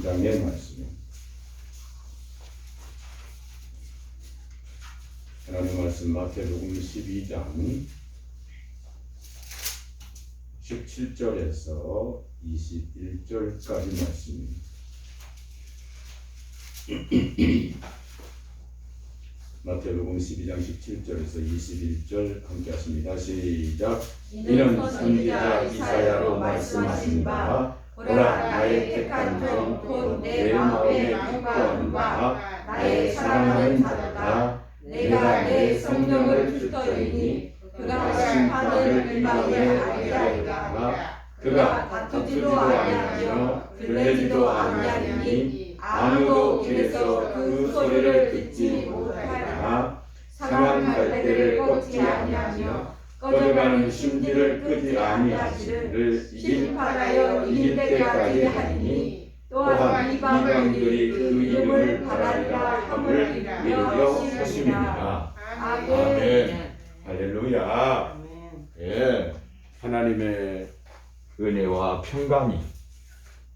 13장의 말씀입니다. 하나님 말씀 마태복음 12장 17절에서 21절까지 말씀입니다. 마태복음 12장 17절에서 21절 함께 하십니다. 시작. 이는 선지자 이사야로 말씀하신 바 보라 나의 택한 종 곧 내 마음에 기뻐하는 바 나의 사랑하는 자로다. 내가 내 성령을 주떠리니 그가 심판을 일방에 알게 하리라. 그가 다투지도 아니하며 들레지도 아니하리니 아무도 길에서 그 소리를 듣지 못하리라. 상한 갈대를 꺾지 아니하며 꺼져가는 심지를 끄지 아니하시를 심판하여 이길 때까지 하리니 또한 이방인들이 그 이름을 바라리라 함을 이루려 하심이니라. 아멘. 할렐루야. 예, 하나님의 은혜와 평강이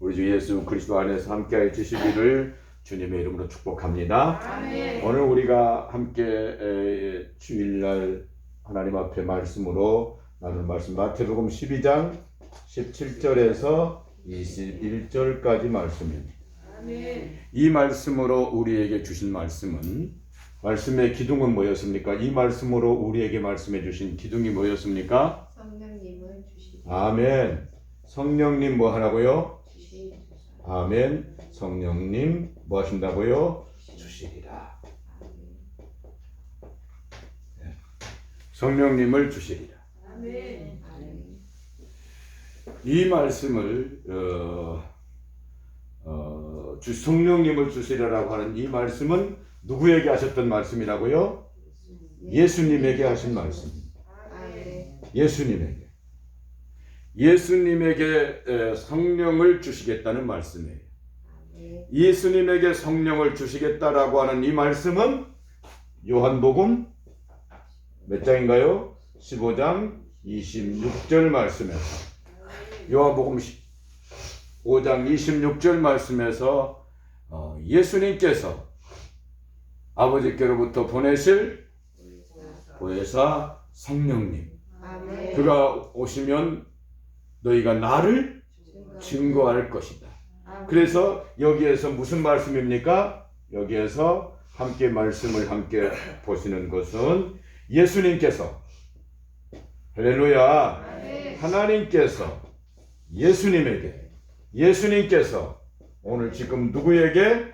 우리 주 예수 그리스도 안에서 함께하여 주시기를 주님의 이름으로 축복합니다. 아멘. 오늘 우리가 함께 주일날 하나님 앞에 말씀으로 나눌 말씀 마태복음 12장 17절에서 21절까지 말씀입니다. 아멘. 이 말씀으로 우리에게 주신 말씀은 말씀의 기둥은 뭐였습니까? 이 말씀으로 우리에게 말씀해 주신 기둥이 뭐였습니까? 성령님을 주시리. 아멘. 성령님 뭐 하라고요? 아멘. 성령님 뭐 하신다고요? 주시리라. 네. 성령님을 주시리라. 아멘. 이 말씀을 성령님을 주시리라고 하는 이 말씀은 누구에게 하셨던 말씀이라고요? 예수님에게 하신 말씀입니다. 예수님에게. 예수님에게 성령을 주시겠다는 말씀이에요. 예수님에게 성령을 주시겠다라고 하는 이 말씀은 요한복음 몇 장인가요? 15장 26절 말씀에서 요한복음 5장 26절 말씀에서 예수님께서 아버지께로부터 보내실 보혜사 성령님 그가 오시면 너희가 나를 증거할 것이다. 그래서 여기에서 무슨 말씀입니까? 여기에서 함께 말씀을 함께 보시는 것은 예수님께서 할렐루야 하나님께서 예수님께서 오늘 지금 누구에게?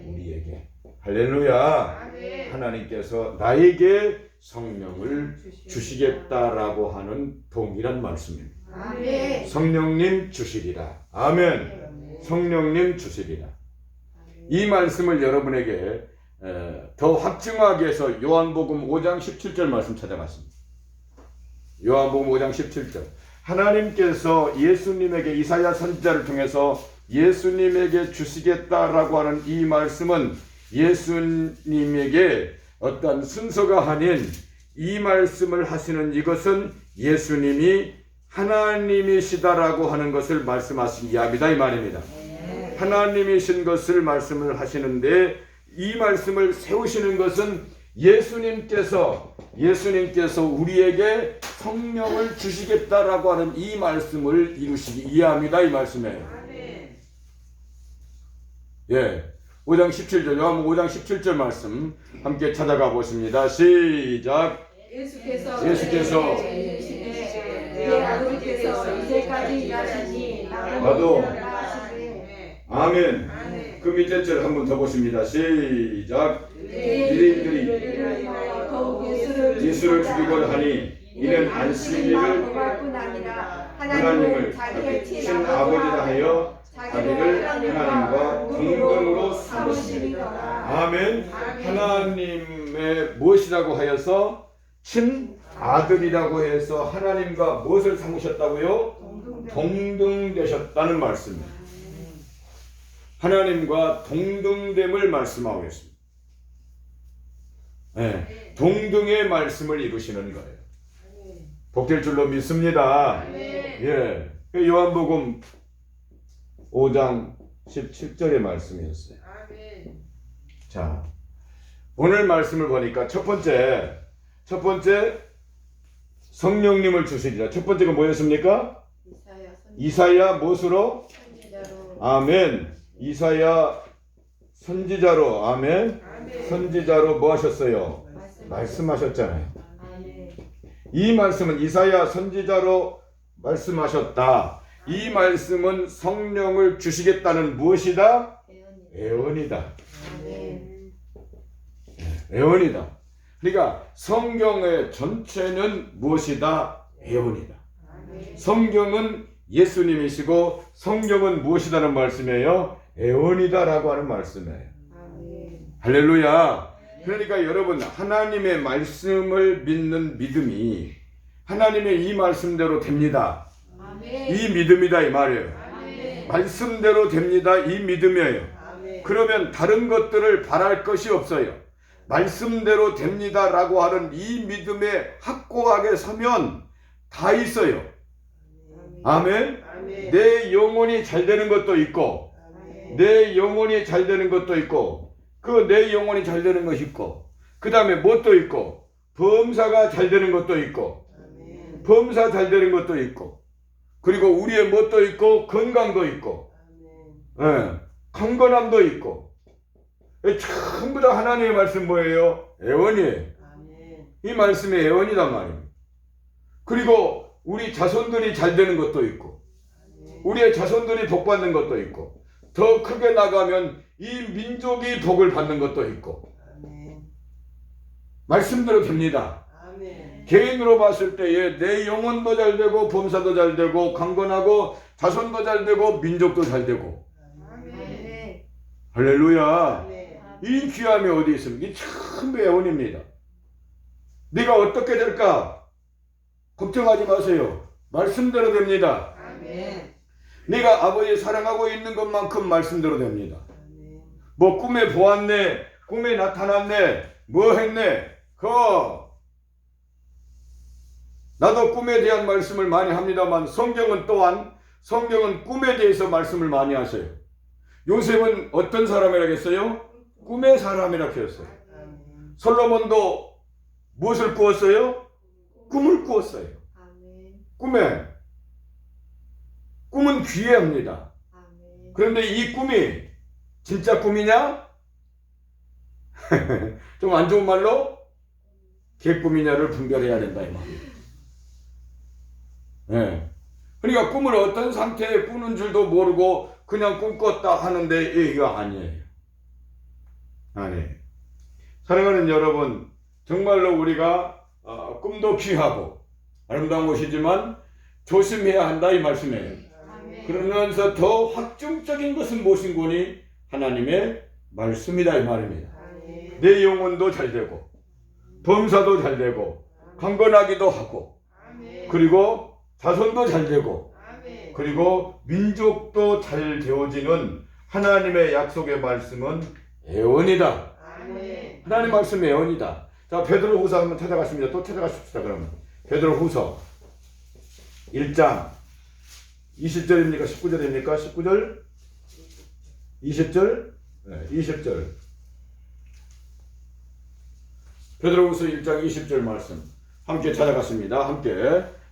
우리에게 할렐루야 하나님께서 나에게 성령을 주시겠다라고 하는 동일한 말씀입니다. 아멘. 성령님 주시리라. 아멘. 성령님 주시리라. 이 말씀을 여러분에게 더 확증하기 위해서 요한복음 5장 17절 말씀 찾아갔습니다. 요한복음 5장 17절. 하나님께서 예수님에게 이사야 선지자를 통해서 예수님에게 주시겠다라고 하는 이 말씀은 예수님에게 어떤 순서가 아닌 이 말씀을 하시는 이것은 예수님이 하나님이시다라고 하는 것을 말씀하신 이야기다 이 말입니다. 하나님이신 것을 말씀을 하시는데 이 말씀을 세우시는 것은 예수님께서 우리에게 성령을 주시겠다라고 하는 이 말씀을 이루시기 이해합니다 이 말씀이에요. 예. 5장 17절 요한복음 5장 17절 말씀 함께 찾아가 보십니다. 시작. 예수께서 내 아버지께서 이제까지 일하시니 나도 아멘. 그 밑에 절 한 번 더 보십니다. 시작. 유대인들이 예수를 죽이고자 하니 이는 안식일을 하나님을 자기의 친 아버지라 하여 자기를 하나님과 동등으로 삼으시니라. 아멘. 하나님의 무엇이라고 하여서 친 아들이라고 해서 하나님과 무엇을 삼으셨다고요? 동등되셨다는 말씀입니다. 하나님과 동등됨을 말씀하고 있습니다. 네, 동등의 말씀을 이루시는 거예요. 복될 줄로 믿습니다. 예, 요한복음 5장 17절의 말씀이었어요. 아멘. 자, 오늘 말씀을 보니까 첫 번째 성령님을 주시리라. 첫 번째가 뭐였습니까? 이사야 무엇으로? 선지자로. 아멘. 이사야 선지자로. 아멘. 아멘. 선지자로 뭐 하셨어요? 말씀하셨잖아요. 아멘. 이 말씀은 이사야 선지자로 말씀하셨다. 이 말씀은 성령을 주시겠다는 무엇이다? 예언이다. 아멘. 예언이다. 그러니까 성경의 전체는 무엇이다? 예언이다. 아멘. 성경은 예수님이시고 성경은 무엇이다는 말씀이에요? 예언이다라고 하는 말씀이에요. 아멘. 할렐루야. 그러니까 여러분 하나님의 말씀을 믿는 믿음이 하나님의 이 말씀대로 됩니다. 아멘. 이 믿음이다 이 말이에요. 아멘. 말씀대로 됩니다 이 믿음이에요. 아멘. 그러면 다른 것들을 바랄 것이 없어요. 말씀대로 됩니다라고 하는 이 믿음에 확고하게 서면 다 있어요. 아멘. 아멘. 내 영혼이 잘 되는 것도 있고 아멘. 내 영혼이 잘 되는 것도 있고 그 내 영혼이 잘 되는 것이 있고 그 다음에 뭣도 있고 범사가 잘 되는 것도 있고 아멘. 범사 잘 되는 것도 있고 그리고 우리의 뭣도 있고 건강도 있고 아멘. 강건함도 있고 전부 다 하나님의 말씀 뭐예요? 예언이에요. 아멘. 이 말씀이 예언이란 말입니다. 그리고 우리 자손들이 잘 되는 것도 있고 우리의 자손들이 복 받는 것도 있고 더 크게 나가면 이 민족이 복을 받는 것도 있고 아멘. 말씀대로 됩니다. 아멘. 개인으로 봤을 때에 내 영혼도 잘 되고 범사도 잘 되고 강건하고 자손도 잘 되고 민족도 잘 되고 아멘. 할렐루야. 아멘. 이 귀함이 어디 있습니까? 이 참 예언입니다. 네가 어떻게 될까? 걱정하지 마세요. 말씀대로 됩니다. 아멘. 네가 아버지 사랑하고 있는 것만큼 말씀대로 됩니다. 아멘. 뭐 꿈에 보았네, 꿈에 나타났네, 뭐 했네. 나도 꿈에 대한 말씀을 많이 합니다만 성경은 또한 성경은 꿈에 대해서 말씀을 많이 하세요. 요셉은 어떤 사람이라고 했어요? 꿈의 사람이라고 했어요. 아멘. 솔로몬도 무엇을 꾸었어요? 꿈을 꾸었어요. 아멘. 꿈은 귀해합니다. 아멘. 그런데 이 꿈이 진짜 꿈이냐? 좀 안 좋은 말로 개꿈이냐를 분별해야 된다 이 말이에요. 네. 그러니까 꿈을 어떤 상태에 꾸는 줄도 모르고 그냥 꿈 꿨다 하는데 이거 아니에요. 아니에요. 사랑하는 여러분, 정말로 우리가 꿈도 귀하고 아름다운 것이지만 조심해야 한다 이 말씀이에요. 아멘. 그러면서 더 확정적인 것은 무엇인고니 하나님의 말씀이다 이 말입니다. 아멘. 내 영혼도 잘 되고 범사도 잘 되고 강건하기도 하고 아멘. 그리고 자손도 잘 되고 아멘. 그리고 민족도 잘 되어지는 하나님의 약속의 말씀은 예언이다. 아멘. 하나님 말씀은 예언이다. 자, 베드로후서 한번 찾아가십니다. 또 찾아가십시다. 그러면 베드로후서 1장 20절입니까? 19절입니까? 19절? 20절? 네, 20절. 베드로후서 1장 20절 말씀 함께 찾아갔습니다.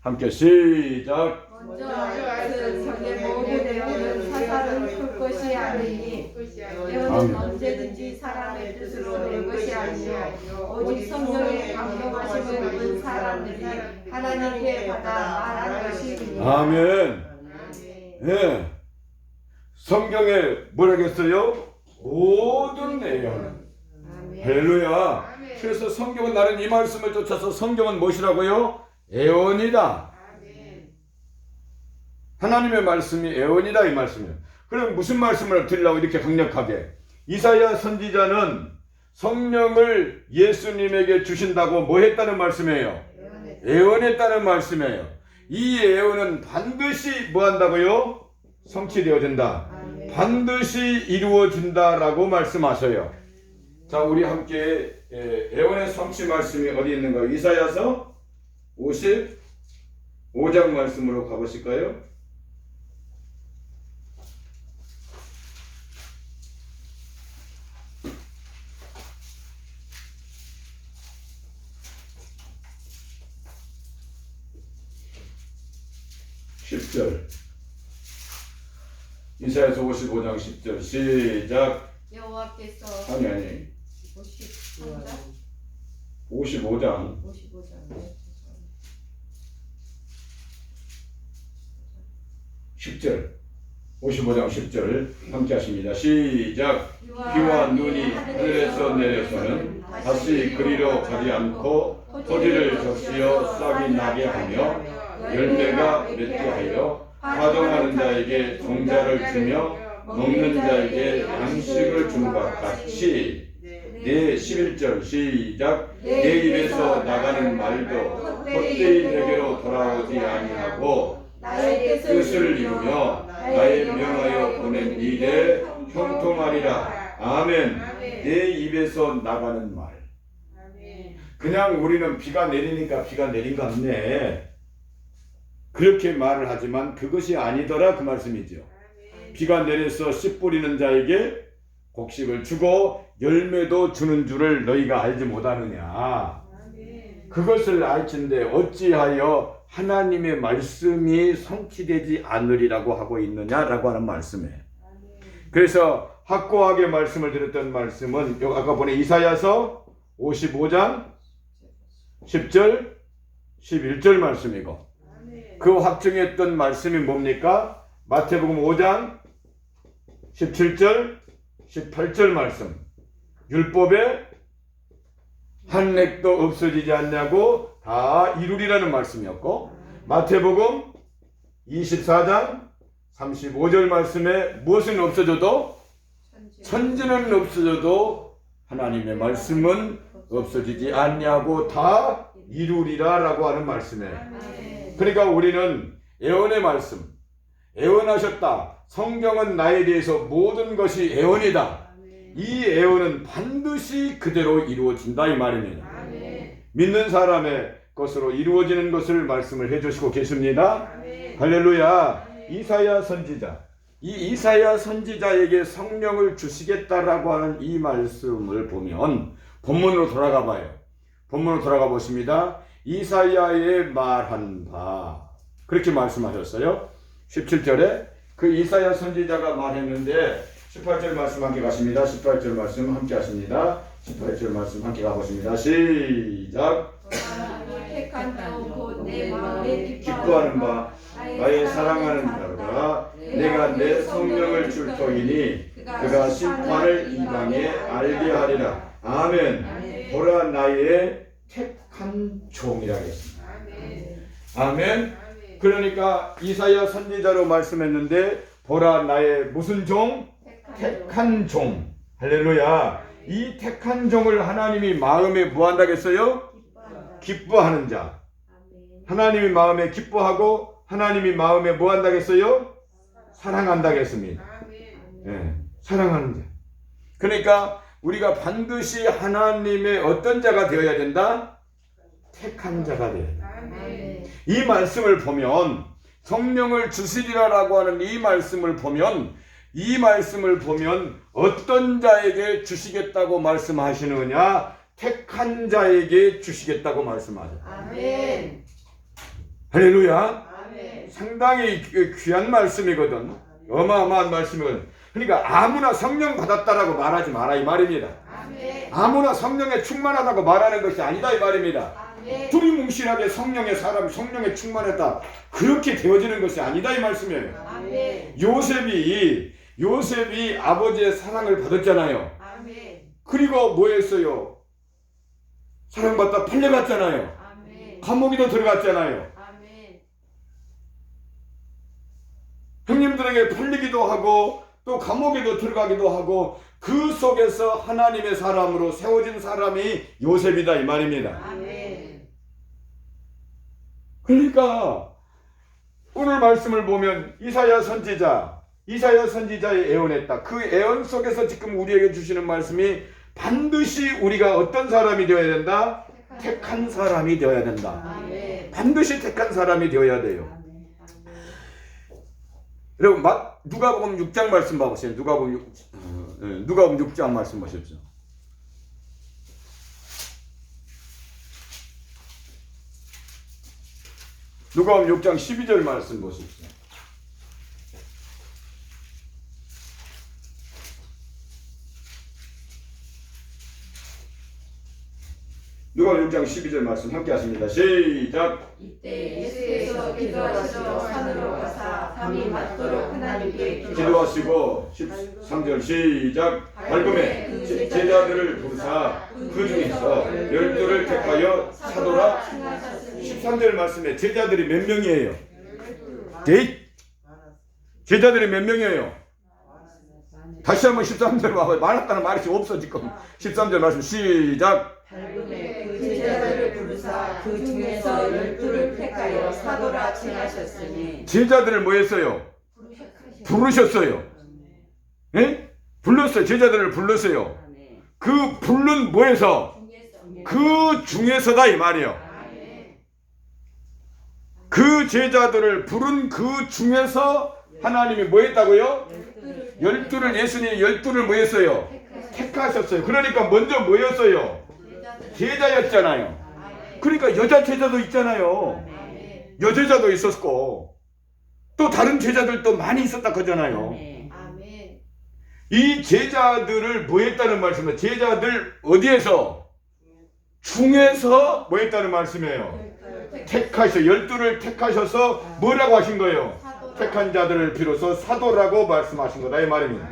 함께 시작. 먼저 알것은 전에 모든 예언은 사사는 풀 것이 아니니 예언은 아멘. 언제든지 사람의 뜻으로 낸 것이 아니요 오직 성령의 감동하심을 받은 사람들이 하나님께 받아 말한 것이니라. 아멘. 아멘. 예. 성경에 뭐라겠어요? 모든 예언. 아멘. 할렐루야. 그래서 성경은 나는 이 말씀을 쫓아서 성경은 무엇이라고요? 예언이다. 하나님의 말씀이 예언이다 이 말씀이에요. 그럼 무슨 말씀을 드리려고 이렇게 강력하게? 이사야 선지자는 성령을 예수님에게 주신다고 뭐 했다는 말씀이에요? 예언했다는 말씀이에요. 이 예언은 반드시 뭐 한다고요? 성취되어진다. 반드시 이루어진다라고 말씀하셔요. 자, 우리 함께 예언의 성취 말씀이 어디 있는가요? 이사야서 55장 말씀으로 가보실까요? 10절. 이사야서 55장 10절 시작. 여호와께서 아니 53장 55장 55장 10절 55장 10절 함께 하십니다. 시작. 비와 눈이 하늘에서 내려서는 다시 그리로 가지 않고 토지를 적시어 싹이 나게 하며 열매가 맺게 하여 파종하는 자에게 종자를 주며 먹는 자에게 양식을 준 것 같이 내 11절 시작. 내 입에서 나가는 말도 헛되이 내게로 돌아오지 아니하고 나의 뜻을 이루며 나의 명하여 보낸 일에 형통하리라. 아멘. 내 입에서 나가는 말. 그냥 우리는 비가 내리니까 비가 내린 것 같네, 그렇게 말을 하지만 그것이 아니더라 그 말씀이죠. 비가 내려서 씨 뿌리는 자에게 곡식을 주고 열매도 주는 줄을 너희가 알지 못하느냐. 그것을 알진데 어찌하여 하나님의 말씀이 성취되지 않으리라고 하고 있느냐라고 하는 말씀이에요. 그래서 확고하게 말씀을 드렸던 말씀은 아까 보내 이사야서 55장 10절 11절 말씀이고, 그 확증했던 말씀이 뭡니까? 마태복음 5장 17절 18절 말씀. 율법에 한 획도 없어지지 않냐고 다 이루리라는 말씀이었고, 마태복음 24장 35절 말씀에 무엇은 없어져도, 천지는 없어져도 하나님의 말씀은 없어지지 않냐고 다 이루리라라고 하는 말씀이에요. 그러니까 우리는 애언의 말씀, 애언하셨다, 성경은 나에 대해서 모든 것이 애언이다, 이 애언은 반드시 그대로 이루어진다 이 말입니다. 믿는 사람의 것으로 이루어지는 것을 말씀을 해주시고 계십니다. 할렐루야. 이사야 선지자, 이 이사야 선지자에게 성령을 주시겠다라고 하는 이 말씀을 보면 본문으로 돌아가 봐요. 본문으로 돌아가 보십니다. 이사야의 말한 바 그렇게 말씀하셨어요. 17절에 그 이사야 선지자가 말했는데 18절 말씀 함께 가십니다. 18절 말씀 함께 하십니다. 18절 말씀 함께 가보십니다. 시작. 기뻐하는 바 나의 사랑하는 자가 내가 내 성령을 줄 터이니 그가 심판을 이방에 알게 하리라. 아멘. 보라 나의 택한 종이라 했습니다. 아멘. 그러니까 이사야 선지자로 말씀했는데 보라 나의 무슨 종? 택한 종. 할렐루야. 이 택한 종을 하나님이 마음에 뭐한다고 했어요? 기뻐하는 자. 하나님이 마음에 기뻐하고 하나님이 마음에 뭐한다고 했어요? 사랑한다고 했습니다. 네, 사랑하는 자. 그러니까 우리가 반드시 하나님의 어떤 자가 되어야 된다? 택한 자가 되어야 된다. 이 말씀을 보면, 성령을 주시리라라고 하는 이 말씀을 보면 어떤 자에게 주시겠다고 말씀하시느냐? 택한 자에게 주시겠다고 말씀하죠. 아멘. 할렐루야. 아멘. 상당히 귀한 말씀이거든. 어마어마한 말씀이거든. 그러니까 아무나 성령 받았다라고 말하지 마라 이 말입니다. 아멘. 아무나 성령에 충만하다고 말하는 것이 아니다 이 말입니다. 아멘. 두리뭉실하게 성령의 사람, 성령에 충만했다, 그렇게 되어지는 것이 아니다 이 말씀이에요. 아멘. 요셉이 아버지의 사랑을 받았잖아요. 아멘. 그리고 뭐 했어요? 사랑받다 팔려갔잖아요. 아멘. 감옥에도 들어갔잖아요. 아멘. 형님들에게 팔리기도 하고 또 감옥에도 들어가기도 하고, 그 속에서 하나님의 사람으로 세워진 사람이 요셉이다 이 말입니다. 아멘. 그러니까 오늘 말씀을 보면 이사야 선지자의 애언했다. 그 애언 속에서 지금 우리에게 주시는 말씀이 반드시 우리가 어떤 사람이 되어야 된다? 택한 사람이 되어야 된다. 아멘. 반드시 택한 사람이 되어야 돼요. 여러분 누가복음 6장 말씀 봐보세요. 누가복음 6장 말씀 보십시오. 누가복음 6장 12절 말씀 보십시오. 누가복음 6장 12절 말씀 함께 하십니다. 시작. 이때 예수께서 기도하시러 산으로 가사 밤이 맞도록 하나님께 기도하시고 13절 시작. 밝음에 제자들을 부르사 그 중에서 12를 택하여 사도라. 13절 말씀에 제자들이 몇 명이에요? 제자들이 몇 명이에요? 다시 한번 13절 봐봐요. 많았다는 말이 없어 지금. 13절 말씀 시작. 밝음에 그 제자들을 부르사 그 중에서 12를 택하여 사도라 칭하셨으니 제자들을 뭐 했어요? 부르셨어요. 예? 불렀어요. 제자들을 불렀어요. 그 부른 뭐에서? 그 중에서다 이 말이에요. 그 제자들을 부른 그 중에서 하나님이 뭐 했다고요? 12를 예수님이 12를 뭐 했어요? 택하셨어요. 그러니까 먼저 뭐였어요? 제자였잖아요. 그러니까 여자 제자도 있잖아요. 여제자도 있었고 또 다른 제자들도 많이 있었다 그러잖아요. 이 제자들을 뭐 했다는 말씀이에요? 제자들 어디에서? 중에서 뭐 했다는 말씀이에요? 택하셔 12를 택하셔서 뭐라고 하신 거예요? 택한 자들을 비로소 사도라고 말씀하신 거다 이 말입니다.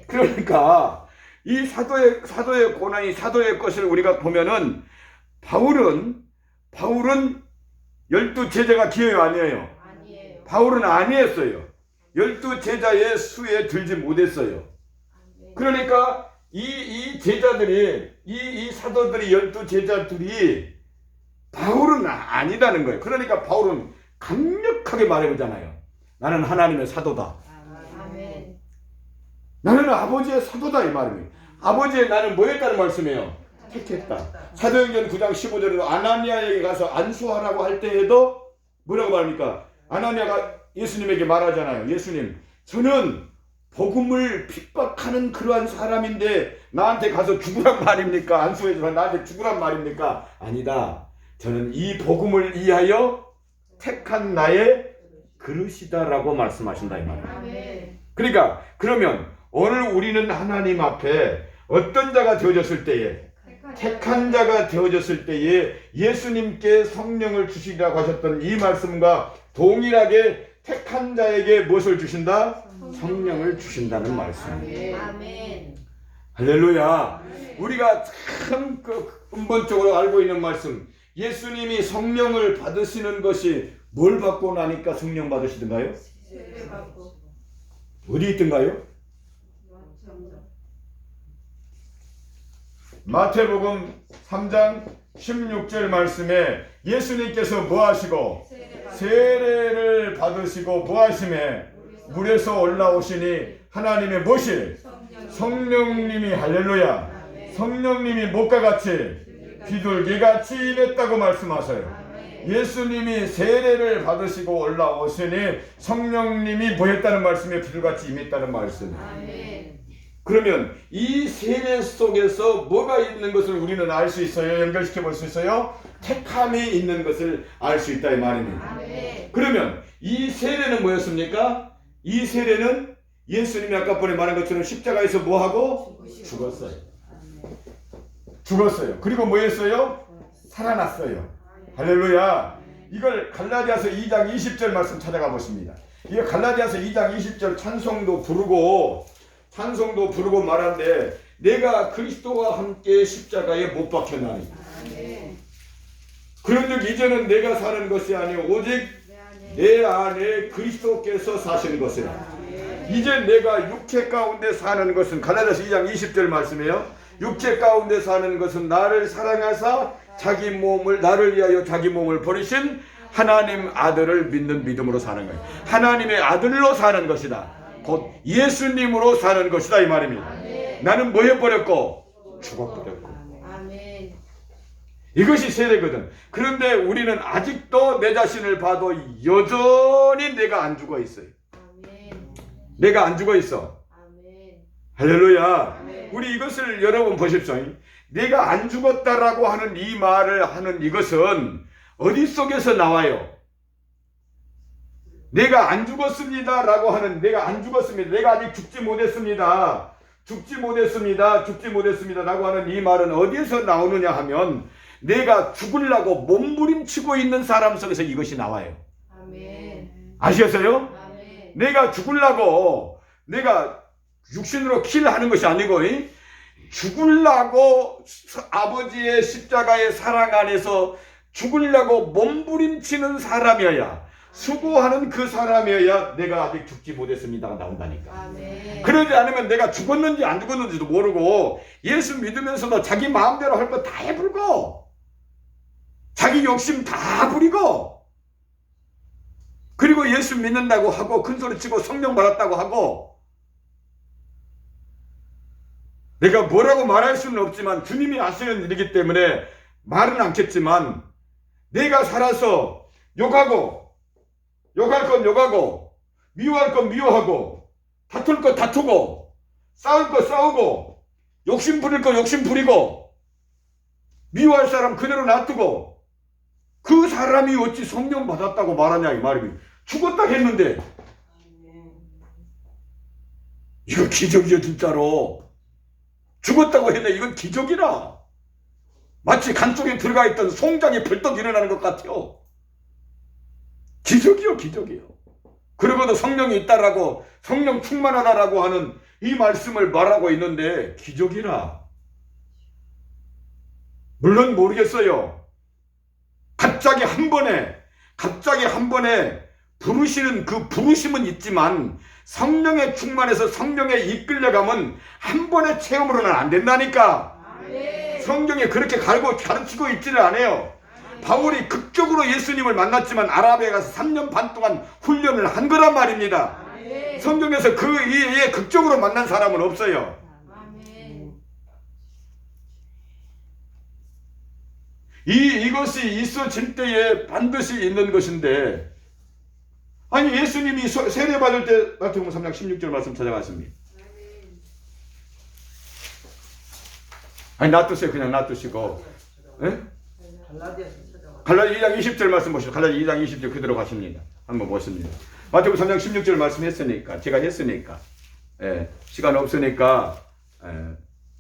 그러니까 이 사도의 고난이 사도의 것을 우리가 보면은 바울은 12 제자가 기회가 아니에요. 바울은 아니었어요. 12 제자의 수에 들지 못했어요. 그러니까 이 제자들이 이 사도들이 12 제자들이 바울은 아니다는 거예요. 그러니까 바울은 강력하게 말해보잖아요. 나는 하나님의 사도다. 나는 아버지의 사도다 이 말입니다. 아버지의 나는 뭐 했다는 말씀이에요? 택했다. 사도행전 9장 15절에도 아나니아에게 가서 안수하라고 할 때에도 뭐라고 말합니까? 아나니아가 예수님에게 말하잖아요. 예수님, 저는 복음을 핍박하는 그러한 사람인데 나한테 가서 죽으란 말입니까? 안수해주라 나한테 죽으란 말입니까? 아니다. 저는 이 복음을 위하여 택한 나의 그릇이다라고 말씀하신다 이 말이에요. 그러니까 그러면 오늘 우리는 하나님 앞에 어떤 자가 되어졌을 때에 택한 자가 되어졌을 때에 예수님께 성령을 주시리라고 하셨던 이 말씀과 동일하게 택한 자에게 무엇을 주신다? 성령을 주신다는 말씀입니다. 할렐루야. 우리가 참 근본적으로 알고 있는 말씀, 예수님이 성령을 받으시는 것이 뭘 받고 나니까 성령 받으시던가요? 어디 있던가요? 마태복음 3장 16절 말씀에 예수님께서 뭐 하시고 세례를 받으시고 뭐 하심에 물에서 올라오시니 하나님의 무엇이? 성령님이 할렐루야. 성령님이 못과 같이 비둘기같이 임했다고 말씀하세요. 예수님이 세례를 받으시고 올라오시니 성령님이 뭐 했다는 말씀에 비둘기같이 임했다는 말씀이에요. 그러면 이 세례 속에서 뭐가 있는 것을 우리는 알 수 있어요? 연결시켜 볼 수 있어요? 택함이 있는 것을 알 수 있다 이 말입니다. 그러면 이 세례는 뭐였습니까? 이 세례는 예수님이 아까 전에 말한 것처럼 십자가에서 뭐하고? 죽었어요. 죽었어요. 그리고 뭐 했어요? 살아났어요. 할렐루야. 이걸 갈라디아서 2장 20절 말씀 찾아가 보십니다. 이거 갈라디아서 2장 20절 찬송도 부르고 말한데 내가 그리스도와 함께 십자가에 못 박혔나니 그런즉 이제는 내가 사는 것이 아니오 오직 내 안에 그리스도께서 사시는 것이라. 이제 내가 육체 가운데 사는 것은 갈라디아서 2장 20절 말씀이에요. 육체 가운데 사는 것은 나를 사랑하사 자기 몸을 나를 위하여 자기 몸을 버리신 하나님 아들을 믿는 믿음으로 사는 거예요. 하나님의 아들로 사는 것이다. 곧 예수님으로 사는 것이다 이 말입니다. 나는 뭐 해버렸고? 죽어버렸고. 이것이 세례거든. 그런데 우리는 아직도 내 자신을 봐도 여전히 내가 안 죽어 있어요. 내가 안 죽어 있어. 할렐루야. 우리 이것을 여러분 보십시오. 내가 안 죽었다라고 하는 이 말을 하는 이것은 어디 속에서 나와요? 내가 안 죽었습니다 라고 하는, 내가 안 죽었습니다, 내가 아직 죽지 못했습니다, 죽지 못했습니다, 죽지 못했습니다 라고 하는 이 말은 어디에서 나오느냐 하면 내가 죽으려고 몸부림치고 있는 사람 속에서 이것이 나와요. 아멘. 아시겠어요? 아멘. 내가 죽으려고, 내가 육신으로 킬하는 것이 아니고 죽으려고 아버지의 십자가의 사랑 안에서 죽으려고 몸부림치는 사람이어야, 수고하는 그 사람이어야 내가 아직 죽지 못했습니다가 나온다니까. 아멘. 그러지 않으면 내가 죽었는지 안 죽었는지도 모르고 예수 믿으면서도 자기 마음대로 할 거 다 해불고 자기 욕심 다 부리고, 그리고 예수 믿는다고 하고 큰소리치고 성령 받았다고 하고, 내가 뭐라고 말할 수는 없지만 주님이 아시는 일이기 때문에 말은 않겠지만, 내가 살아서 욕하고 욕할 건 욕하고 미워할 건 미워하고 다툴 건 다투고 싸울 거 싸우고 욕심 부릴 거 욕심 부리고 미워할 사람 그대로 놔두고, 그 사람이 어찌 성령 받았다고 말하냐 이 말이니. 죽었다 했는데. 이거 기적이야 진짜로. 죽었다고 했네. 이건 기적이라. 마치 간 속에 들어가 있던 송장이 벌떡 일어나는 것 같아요. 기적이요, 기적이요. 그러고도 성령이 있다라고, 성령 충만하다라고 하는 이 말씀을 말하고 있는데 기적이라. 물론 모르겠어요. 갑자기 한 번에 부르시는 그 부르심은 있지만 성령에 충만해서 성령에 이끌려가면 한 번의 체험으로는 안 된다니까. 아멘. 성경에 그렇게 가르치고 있지를 않아요. 바울이 극적으로 예수님을 만났지만 아라비아에 가서 3년 반 동안 훈련을 한 거란 말입니다. 아멘. 성경에서 그 이에 극적으로 만난 사람은 없어요. 아멘. 이것이 있어질 때에 반드시 있는 것인데, 아니 예수님이 세례 받을 때 마태복음 3장 16절 말씀 찾아갔습니다. 아니 놔두세요. 그냥 놔두시고. 예? 갈라디아 2장 20절 말씀 보시죠. 갈라디아 2장 20절 그대로 가십니다. 한번 보십니다. 마태복음 3장 16절 말씀했으니까, 제가 했으니까, 시간 없으니까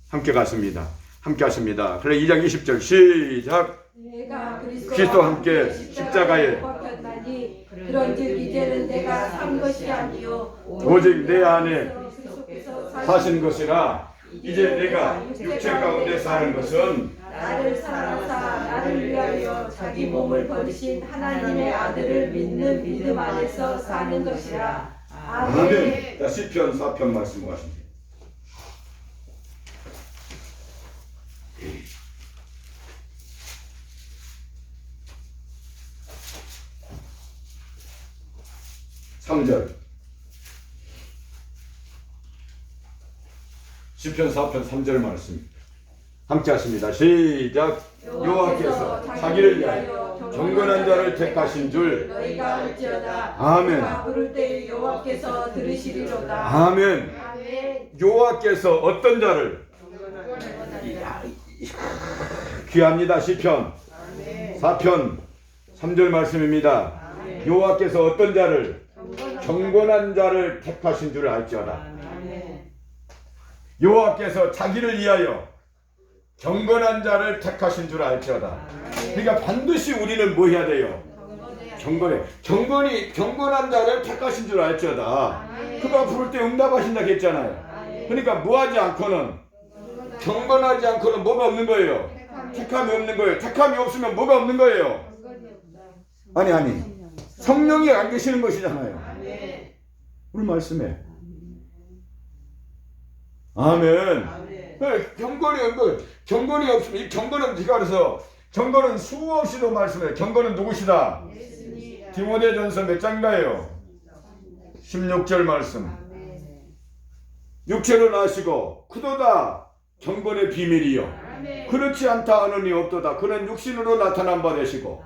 함께 갔습니다. 함께 하십니다. 갈라디아 2장 20절 시작. 내가 그리스도와 함께 십자가에 박혔나니 그런즉 이제는 내가 산 것이 아니요 오직 내 안에 그리스도께서 사신 것이라. 이제 내가 육체 가운데 사는 것은 나를 사랑하사 나를 위하여 자기 몸을 버리신 하나님의 아들을 믿는 믿음 안에서 사는 것이라. 아멘. 아멘. 자, 시편 4편 말씀 가십니다. 시편 4편 3절 말씀 함께 하십니다. 시작. 여호와께서 자기를 위하여 경건한 자를 택하신 줄 너희가 알지어다. 아멘. 내가 부를 때 여호와께서 들으시리로다. 아멘. 아멘. 여호와께서 어떤 자를? 귀합니다. 시편 4편 3절 말씀입니다. 여호와께서 어떤 자를? 경건한 자를 택하신 줄 알지어다. 여호와께서 자기를 위하여 경건한 자를 택하신 줄 알지어다. 그러니까 반드시 우리는 뭐 해야 돼요? 경건한 자를 택하신 줄 알지어다. 그가 부를 때 응답하신다고 했잖아요. 그러니까 뭐 하지 않고는, 경건하지 않고는 뭐가 없는 거예요? 택함이 없는 거예요. 택함이 없으면 뭐가 없는 거예요? 아니 성령이 안 계시는 것이잖아요. 우리 말씀에 아멘. 경건이 없으면, 이 경건은 제가 그래서 경건은 수없이도 말씀해요. 경건은 누구시다? 디모데전서 몇 장가요? 16절 말씀. 육체로 나시고 크도다 경건의 비밀이요 그렇지 않다 하느니 없도다. 그는 육신으로 나타난 바 되시고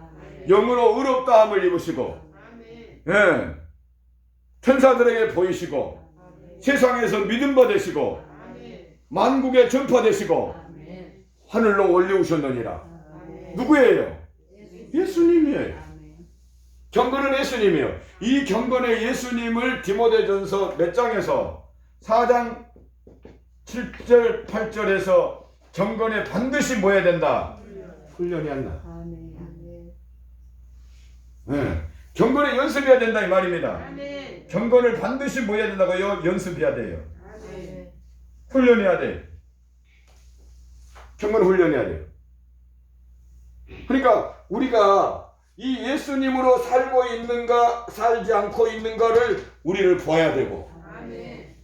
영으로 의롭다함을 입으시고 천사들에게 보이시고 세상에서 믿음 받으시고 만국에 전파되시고 하늘로 올려오셨느니라. 누구예요? 예수님이에요. 경건은 예수님이요. 이 경건의 예수님을 디모데전서 몇 장에서 4장 7절 8절에서 경건에 반드시 뭐 해야 된다? 훈련이 안 나. 아멘. 네. 경건에 연습해야 된다 이 말입니다. 아멘. 경건을 반드시 뭐 해야 된다고요? 연습해야 돼요. 아멘. 훈련해야 돼. 경건을 훈련해야 돼요. 그러니까 우리가 이 예수님으로 살고 있는가 살지 않고 있는가를 우리를 봐야 되고, 아멘.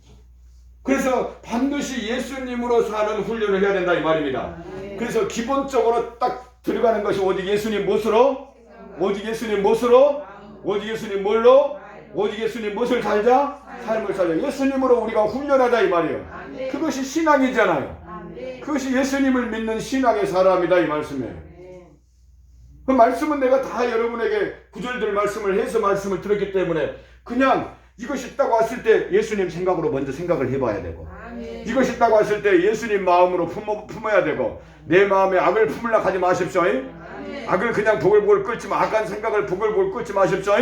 그래서 반드시 예수님으로 사는 훈련을 해야 된다 이 말입니다. 그래서 기본적으로 딱 들어가는 것이 오직 예수님 무엇으로? 오직 예수님 무엇으로? 오직 예수님 뭘로? 오직 예수님 무엇을 살자? 삶을 살자. 예수님으로 우리가 훈련하자 이 말이에요. 그것이 신앙이잖아요. 그것이 예수님을 믿는 신앙의 사람이다 이 말씀이에요. 그 말씀은 내가 다 여러분에게 구절들 말씀을 해서 말씀을 들었기 때문에 그냥 이것이 딱 왔을 때 예수님 생각으로 먼저 생각을 해봐야 되고, 이것이 딱 왔을 때 예수님 마음으로 품어야 되고, 내 마음에 악을 품으려 하지 마십시오. 악을 그냥 부글부글 끓지 마. 악한 생각을 부글부글 끓지 마십시오.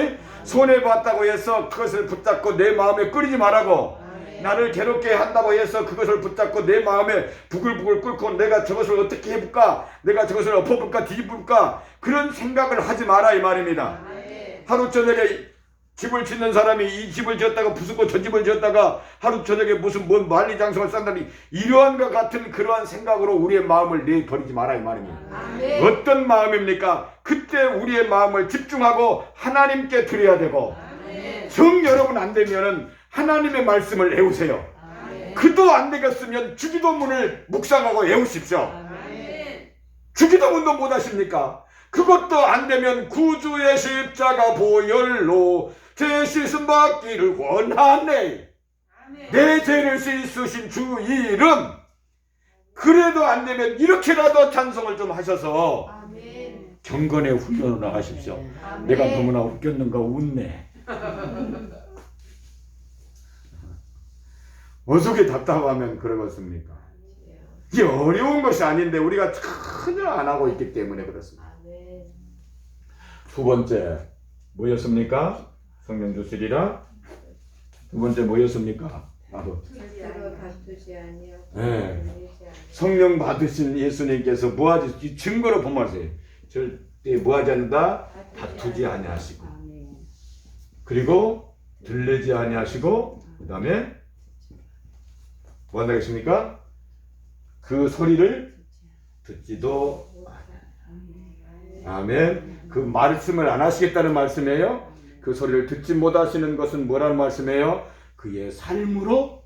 손해봤다고 해서 그것을 붙잡고 내 마음에 끓이지 말라고, 나를 괴롭게 한다고 해서 그것을 붙잡고 내 마음에 부글부글 끓고 내가 저것을 어떻게 해볼까, 내가 저것을 엎어볼까 뒤집을까, 그런 생각을 하지 마라 이 말입니다. 하루 저녁에 집을 짓는 사람이 이 집을 지었다가 부수고 저 집을 지었다가 하루 저녁에 무슨 뭔 만리장성을 쌓는다니, 이러한 것 같은 그러한 생각으로 우리의 마음을 내버리지 마라 이 말입니다. 어떤 마음입니까? 그때 우리의 마음을 집중하고 하나님께 드려야 되고, 정 여러분 안 되면은 하나님의 말씀을 애우세요. 그도 안 되겠으면 주기도문을 묵상하고 애우십시오. 주기도문도 못 하십니까? 그것도 안 되면 구주의 십자가 보혈로 죄 씻음 받기를 원하네. 내 죄를 씻으신 주 이름. 그래도 안 되면 이렇게라도 찬송을 좀 하셔서 경건의 훈련을 나가십시오. 내가 너무나 웃겼는가 웃네. 어떻게 답답하면 그러겠습니까? 이게 어려운 것이 아닌데 우리가 전혀 안 하고 있기 때문에 그렇습니다. 두 번째 뭐였습니까? 성령 주시리라. 두 번째 뭐였습니까? 나도. 네. 성령 받으신 예수님께서 뭐하지? 증거로 본말이에요. 절대 뭐하지 않는다? 다투지 아니하시고, 그리고 들리지 아니하시고, 그 다음에 뭐 한다고 했습니까? 그 소리를 듣지도 아멘. 그 말씀을 안 하시겠다는 말씀이에요. 그 소리를 듣지 못하시는 것은 뭐라는 말씀이에요? 그의 삶으로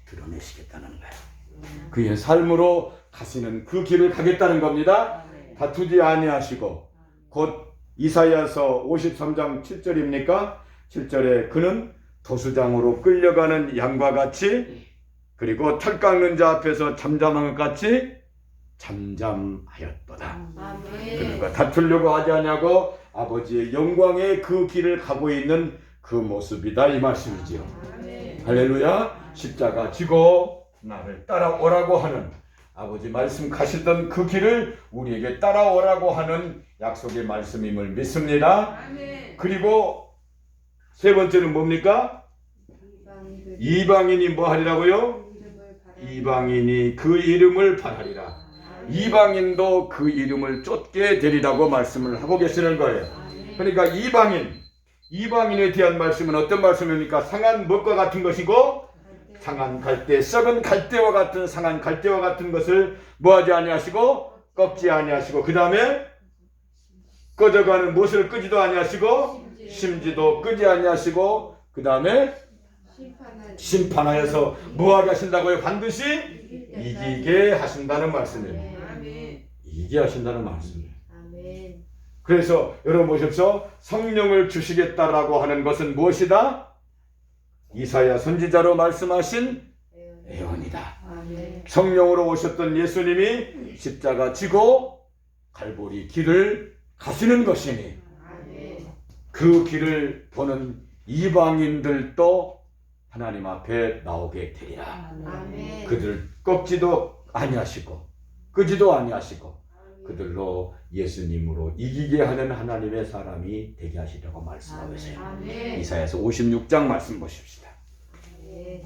드러내시겠다는 거예요. 그의 삶으로 가시는 그 길을 가겠다는 겁니다. 다투지 아니하시고, 곧 이사야서 53장 7절입니까? 7절에 그는 도수장으로 끌려가는 양과 같이, 그리고 털 깎는 자 앞에서 잠잠한 것 같이 잠잠하였도다. 그러니까 다투려고 하지 않냐고 아버지의 영광의 그 길을 가고 있는 그 모습이다 이 말씀이지요. 할렐루야. 십자가 지고 나를 따라오라고 하는 아버지 말씀 가시던 그 길을 우리에게 따라오라고 하는 약속의 말씀임을 믿습니다. 그리고 세 번째는 뭡니까? 이방인이 뭐 하리라고요? 이방인이 그 이름을 바라리라. 이방인도 그 이름을 쫓게 되리라고 말씀을 하고 계시는 거예요. 그러니까 이방인에 대한 말씀은 어떤 말씀입니까? 상한 못과 같은 것이고, 상한 갈대, 썩은 갈대와 같은 상한 갈대와 같은 것을 뭐하지 아니하시고 꺾지 아니하시고, 그 다음에 꺼져가는 못을 끄지도 아니하시고 심지도 끄지 아니하시고, 그 다음에 심판하여서 뭐하게 하신다고요? 반드시 이기게 하신다는 말씀이에요. 이기게 하신다는 말씀이에요. 그래서 여러분 보십시오. 성령을 주시겠다라고 하는 것은 무엇이다? 이사야 선지자로 말씀하신 예언이다. 성령으로 오셨던 예수님이 십자가 지고 갈보리 길을 가시는 것이니, 그 길을 보는 이방인들도 하나님 앞에 나오게 되리라. 그들을 꺾지도 아니하시고 끄지도 아니하시고 그들로 예수님으로 이기게 하는 하나님의 사람이 되게 하시려고 말씀하고 계세요. 아멘. 이사야서 56장 말씀 보십시다. 네.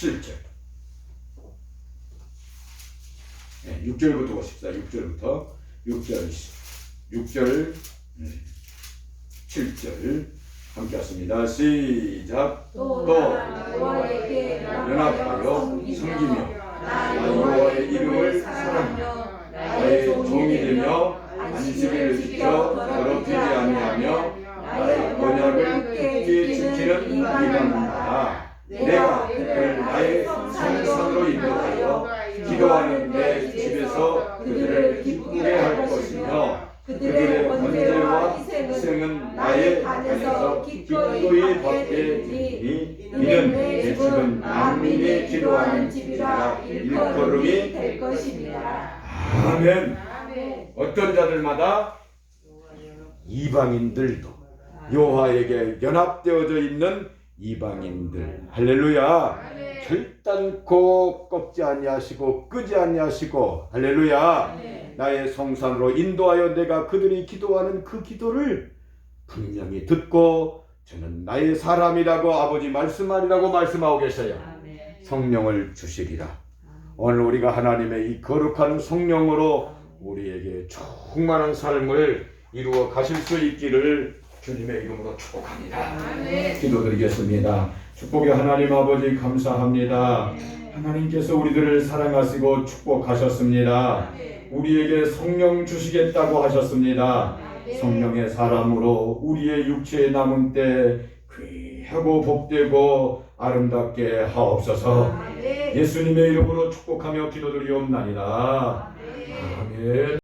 7절. 6절부터 보십시다. 6절부터 6절 7절 함께 하십니다. 시작. 또 또 여호와에게 연합하여 섬기며 나 여호와의 이름을 사랑하며 나의 종이 되며 안식일을 지켜 더럽히지 아니하며 나의 언약을 굳게 지키는 이방인마다 내가 그를 나의 성산으로 인도하여 기도하는 내 집에서 그들을 기쁘게 할 것이며 그들의 번제와 희생은 나의 안에서 기꺼이 받게 되니 이는 내 집은 만민이 기도하는 집이라 일컬음이 될 것입니다. 아멘. 어떤 자들마다 이방인들도 여호와에게 연합되어져 있는 이방인들 할렐루야. 결단코 꺾지 아니하시고 끄지 아니하시고 할렐루야. 나의 성산으로 인도하여 내가 그들이 기도하는 그 기도를 분명히 듣고 저는 나의 사람이라고 아버지 말씀하리라고 말씀하고 계셔요. 성령을 주시리라. 오늘 우리가 하나님의 이 거룩한 성령으로 우리에게 충만한 삶을 이루어 가실 수 있기를 주님의 이름으로 축복합니다. 기도드리겠습니다. 축복의 하나님 아버지 감사합니다. 하나님께서 우리들을 사랑하시고 축복하셨습니다. 우리에게 성령 주시겠다고 하셨습니다. 성령의 사람으로 우리의 육체에 남은 때 귀하고 복되고 아름답게 하옵소서. 예수님의 이름으로 축복하며 기도드리옵나이다. 아멘.